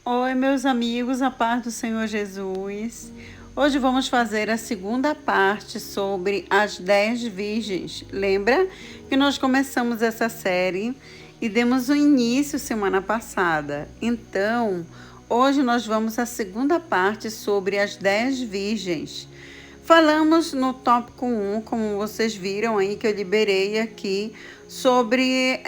Oi, meus amigos, a paz do Senhor Jesus. Hoje vamos fazer a segunda parte sobre as 10 virgens. Lembra que nós começamos essa série e demos o início semana passada. Então, hoje nós vamos à segunda parte sobre as 10 virgens. Falamos no tópico 1, como vocês viram aí que eu liberei aqui, sobre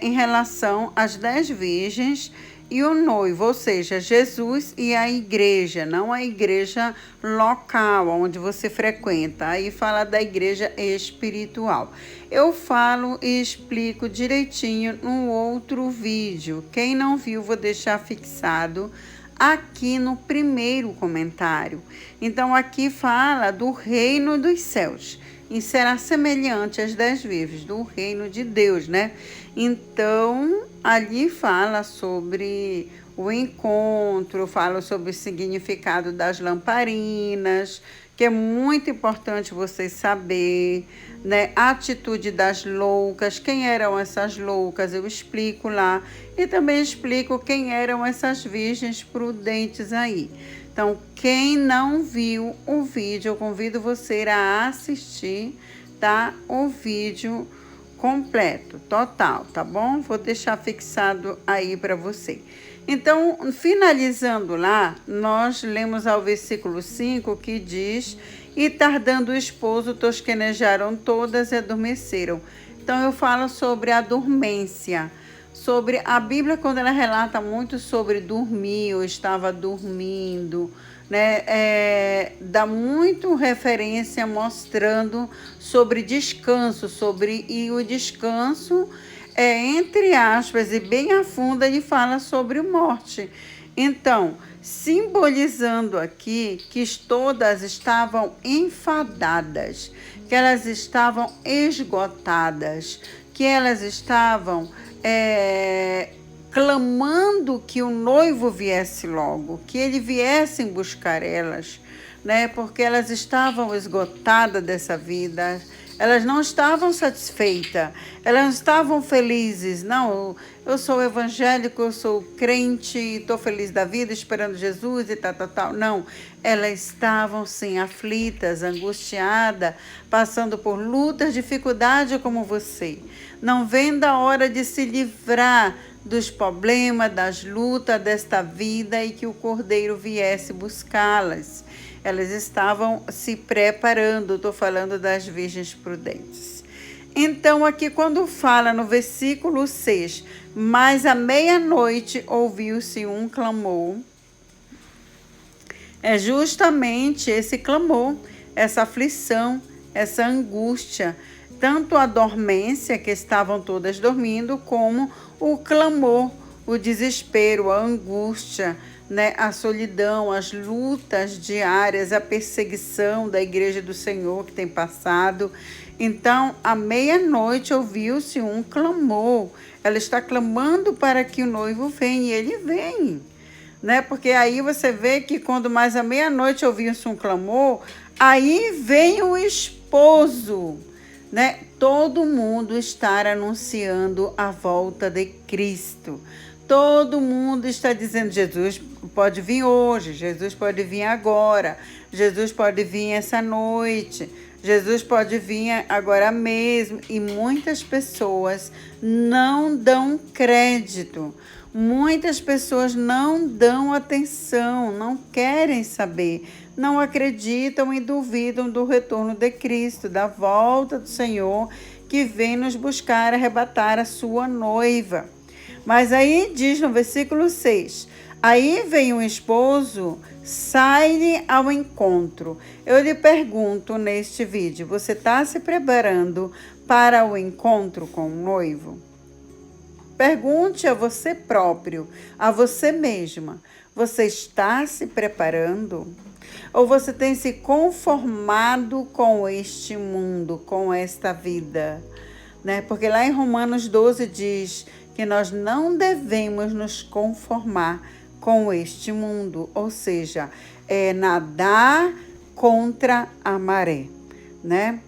em relação às 10 virgens e o noivo, ou seja, Jesus e a igreja, não a igreja local onde você frequenta. Aí fala da igreja espiritual. Eu falo e explico direitinho no outro vídeo. Quem não viu, vou deixar fixado aqui no primeiro comentário. Então, aqui fala do reino dos céus e será semelhante às 10 virgens do reino de Deus, né? Então, ali fala sobre o encontro, fala sobre o significado das lamparinas, que é muito importante vocês saber, né? A atitude das loucas, quem eram essas loucas, eu explico lá. E também explico quem eram essas virgens prudentes aí. Então, quem não viu o vídeo, eu convido você a assistir, tá? O vídeo completo, total, tá bom? Vou deixar fixado aí para você. Então, finalizando lá, nós lemos ao versículo 5 que diz: E tardando o esposo, tosquenejaram todas e adormeceram. Então, eu falo sobre a dormência. Sobre a Bíblia, quando ela relata muito sobre dormir, ou estava dormindo, né? Dá muito referência mostrando sobre descanso, e o descanso entre aspas, e bem a fundo ele fala sobre morte. Então, simbolizando aqui que todas estavam enfadadas, que elas estavam esgotadas, que elas estavam clamando que o noivo viesse logo, que ele viesse buscar elas, né? Porque elas estavam esgotadas dessa vida, elas não estavam satisfeitas, elas não estavam felizes. Não, eu sou evangélico, eu sou crente, estou feliz da vida, esperando Jesus e tal. Não, elas estavam sim aflitas, angustiadas, passando por lutas, dificuldade como você. Não vendo a hora de se livrar dos problemas, das lutas desta vida e que o Cordeiro viesse buscá-las. Elas estavam se preparando, estou falando das virgens prudentes. Então, aqui quando fala no versículo 6, mas à meia-noite ouviu-se um clamor. É justamente esse clamor, essa aflição, essa angústia, tanto a dormência, que estavam todas dormindo, como o clamor, o desespero, a angústia, né? A solidão, as lutas diárias, a perseguição da igreja do Senhor que tem passado. Então, à meia-noite ouviu-se um clamor. Ela está clamando para que o noivo venha, e ele vem, né? Porque aí você vê que quando mais à meia-noite ouviu-se um clamor, aí vem o esposo, né? Todo mundo está anunciando a volta de Cristo. Todo mundo está dizendo: Jesus pode vir hoje, Jesus pode vir agora, Jesus pode vir essa noite, Jesus pode vir agora mesmo. E muitas pessoas não dão crédito, muitas pessoas não dão atenção, não querem saber, não acreditam e duvidam do retorno de Cristo, da volta do Senhor, que vem nos buscar arrebatar a sua noiva. Mas aí diz no versículo 6, aí vem o esposo, sai-lhe ao encontro. Eu lhe pergunto neste vídeo, você está se preparando para o encontro com o noivo? Pergunte a você próprio, a você mesma, você está se preparando? Ou você tem se conformado com este mundo, com esta vida, né? Porque lá em Romanos 12 diz que nós não devemos nos conformar com este mundo, ou seja, nadar contra a maré, né?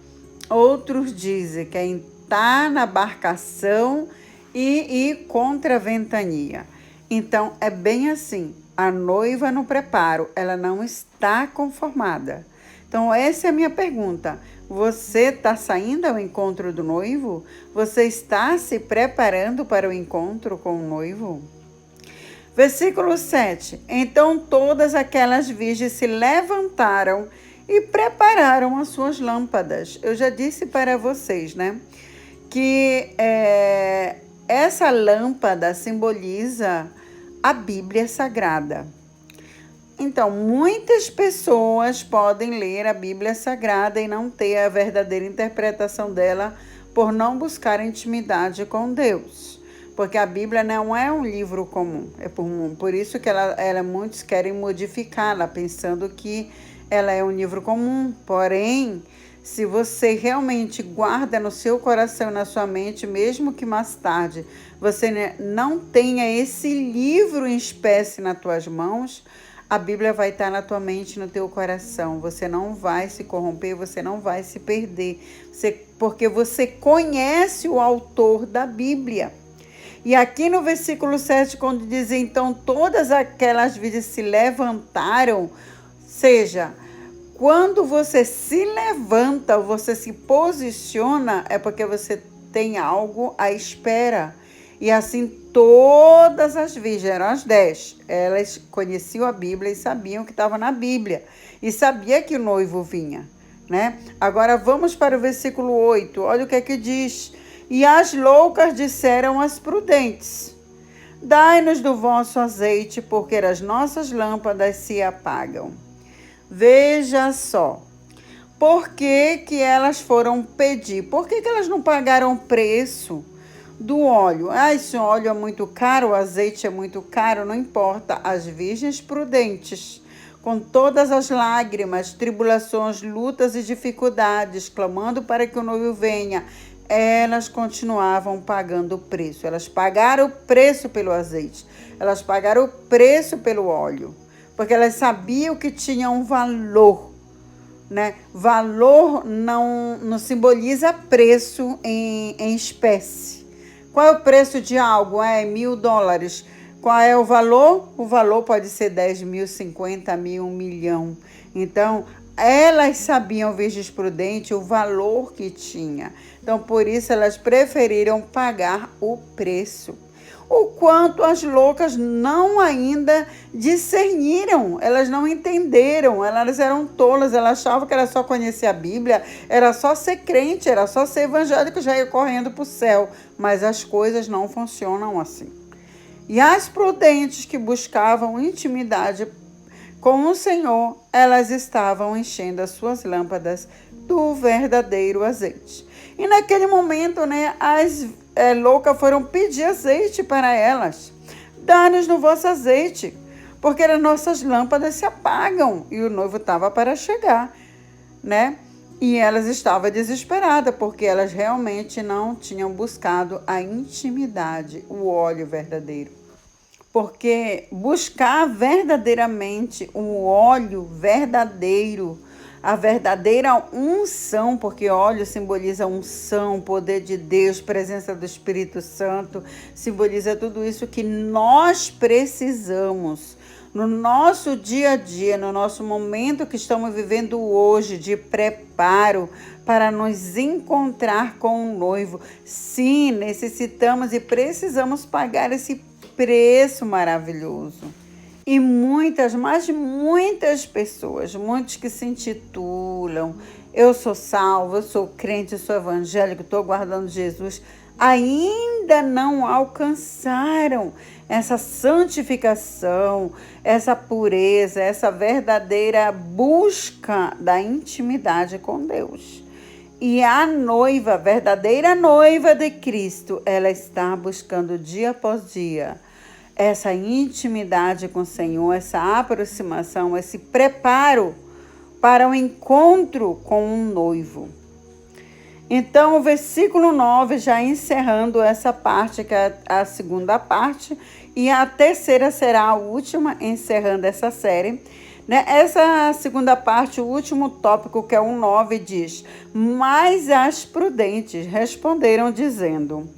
Outros dizem que é entrar na embarcação e ir contra a ventania. Então, é bem assim, a noiva no preparo, ela não está conformada. Então, essa é a minha pergunta. Você está saindo ao encontro do noivo? Você está se preparando para o encontro com o noivo? Versículo 7. Então todas aquelas virgens se levantaram e prepararam as suas lâmpadas. Eu já disse para vocês, né? Que essa lâmpada simboliza a Bíblia Sagrada. Então, muitas pessoas podem ler a Bíblia Sagrada e não ter a verdadeira interpretação dela por não buscar intimidade com Deus. Porque a Bíblia não é um livro comum. É por isso que muitos querem modificá-la, pensando que ela é um livro comum. Porém, se você realmente guarda no seu coração e na sua mente, mesmo que mais tarde você não tenha esse livro em espécie nas tuas mãos, a Bíblia vai estar na tua mente, no teu coração. Você não vai se corromper, você não vai se perder. Porque você conhece o autor da Bíblia. E aqui no versículo 7, quando diz, então todas aquelas virgens se levantaram, seja, quando você se levanta, você se posiciona, é porque você tem algo à espera. E assim todas as virgens, eram as 10, elas conheciam a Bíblia e sabiam que estava na Bíblia. E sabia que o noivo vinha, né? Agora vamos para o versículo 8, olha o que é que diz. E as loucas disseram às prudentes, dai-nos do vosso azeite, porque as nossas lâmpadas se apagam. Veja só, por que elas foram pedir? Por que elas não pagaram o preço do óleo? Esse óleo é muito caro, o azeite é muito caro, não importa. As virgens prudentes, com todas as lágrimas, tribulações, lutas e dificuldades, clamando para que o noivo venha, elas continuavam pagando o preço. Elas pagaram o preço pelo azeite, elas pagaram o preço pelo óleo, porque elas sabiam que tinha um valor, né? Valor não simboliza preço em espécie. Qual é o preço de algo? É $1.000. Qual é o valor? O valor pode ser 10 mil, 50 mil, 1 milhão. Então, elas sabiam, virgens prudentes, o valor que tinha. Então, por isso, elas preferiram pagar o preço. O quanto as loucas não ainda discerniram, elas não entenderam, elas eram tolas, elas achavam que era só conhecer a Bíblia, era só ser crente, era só ser evangélico, já ia correndo para o céu. Mas as coisas não funcionam assim. E as prudentes que buscavam intimidade com o Senhor, elas estavam enchendo as suas lâmpadas do verdadeiro azeite. E naquele momento, né, as loucas foram pedir azeite para elas. Dá-nos no vosso azeite, porque as nossas lâmpadas se apagam. E o noivo estava para chegar, né? E elas estavam desesperadas, porque elas realmente não tinham buscado a intimidade, o óleo verdadeiro. Porque buscar verdadeiramente o óleo verdadeiro, a verdadeira unção, porque óleo simboliza unção, poder de Deus, presença do Espírito Santo, simboliza tudo isso que nós precisamos no nosso dia a dia, no nosso momento que estamos vivendo hoje, de preparo para nos encontrar com o noivo. Sim, necessitamos e precisamos pagar esse preço maravilhoso. E muitas pessoas, muitos que se intitulam, eu sou salvo, eu sou crente, eu sou evangélico, estou guardando Jesus, ainda não alcançaram essa santificação, essa pureza, essa verdadeira busca da intimidade com Deus. E a noiva, a verdadeira noiva de Cristo, ela está buscando dia após dia essa intimidade com o Senhor, essa aproximação, esse preparo para o encontro com um noivo. Então, o versículo 9, já encerrando essa parte, que é a segunda parte, e a terceira será a última, encerrando essa série. Essa segunda parte, o último tópico, que é o 9, diz: mas as prudentes responderam dizendo: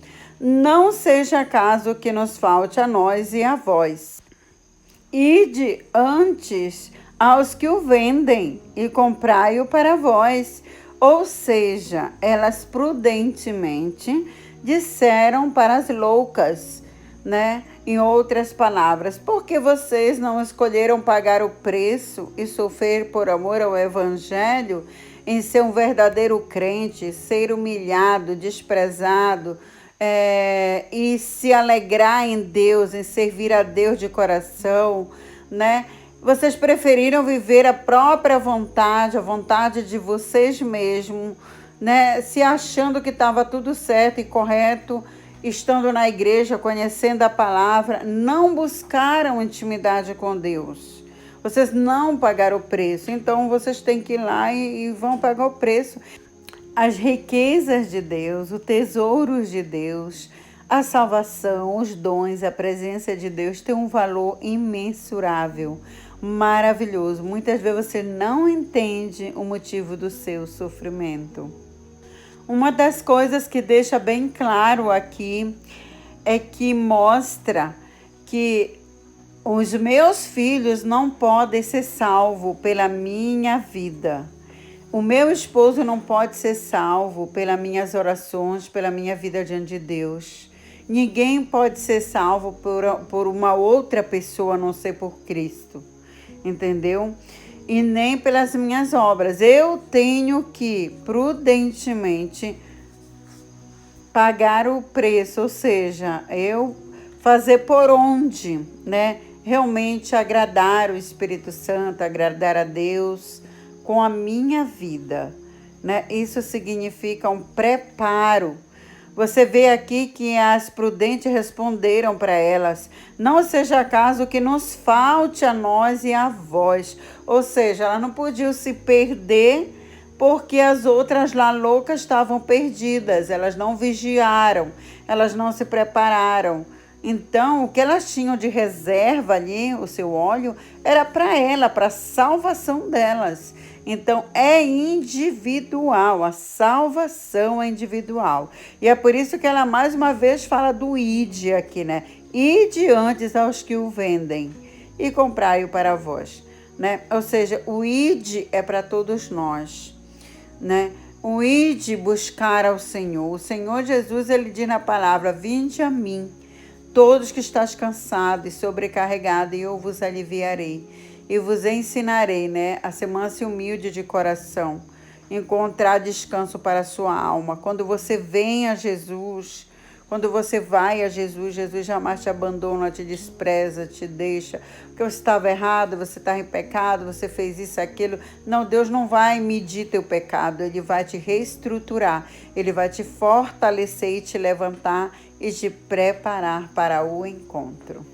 não seja caso que nos falte a nós e a vós. Ide antes aos que o vendem e comprai-o para vós. Ou seja, elas prudentemente disseram para as loucas, né? Em outras palavras, por que vocês não escolheram pagar o preço e sofrer por amor ao Evangelho, em ser um verdadeiro crente, ser humilhado, desprezado, e se alegrar em Deus, em servir a Deus de coração, né? Vocês preferiram viver a própria vontade, a vontade de vocês mesmos, né? Se achando que estava tudo certo e correto, estando na igreja, conhecendo a palavra, não buscaram intimidade com Deus. Vocês não pagaram o preço, então vocês têm que ir lá e vão pagar o preço. As riquezas de Deus, os tesouros de Deus, a salvação, os dons, a presença de Deus tem um valor imensurável, maravilhoso. Muitas vezes você não entende o motivo do seu sofrimento. Uma das coisas que deixa bem claro aqui é que mostra que os meus filhos não podem ser salvos pela minha vida. O meu esposo não pode ser salvo pelas minhas orações, pela minha vida diante de Deus. Ninguém pode ser salvo por uma outra pessoa, a não ser por Cristo. Entendeu? E nem pelas minhas obras. Eu tenho que prudentemente pagar o preço, ou seja, eu fazer por onde, né? Realmente agradar o Espírito Santo, agradar a Deus com a minha vida, né? Isso significa um preparo. Você vê aqui que as prudentes responderam para elas: não seja caso que nos falte a nós e a vós. Ou seja, elas não podiam se perder porque as outras lá loucas estavam perdidas. Elas não vigiaram, elas não se prepararam. Então, o que elas tinham de reserva ali, o seu óleo, era para ela, para a salvação delas. Então, é individual, a salvação é individual. E é por isso que ela mais uma vez fala do ide aqui, né? Ide antes aos que o vendem e comprai-o para vós, né? Ou seja, o ide é para todos nós, né? O ide buscar ao Senhor. O Senhor Jesus, ele diz na palavra: vinde a mim, todos que estás cansados e sobrecarregados, e eu vos aliviarei. E vos ensinarei, né, a ser manso e humilde de coração, encontrar descanso para a sua alma. Quando você vem a Jesus, quando você vai a Jesus, Jesus jamais te abandona, te despreza, te deixa. Porque você estava errado, você estava em pecado, você fez isso, aquilo. Não, Deus não vai medir teu pecado, Ele vai te reestruturar, Ele vai te fortalecer e te levantar e te preparar para o encontro.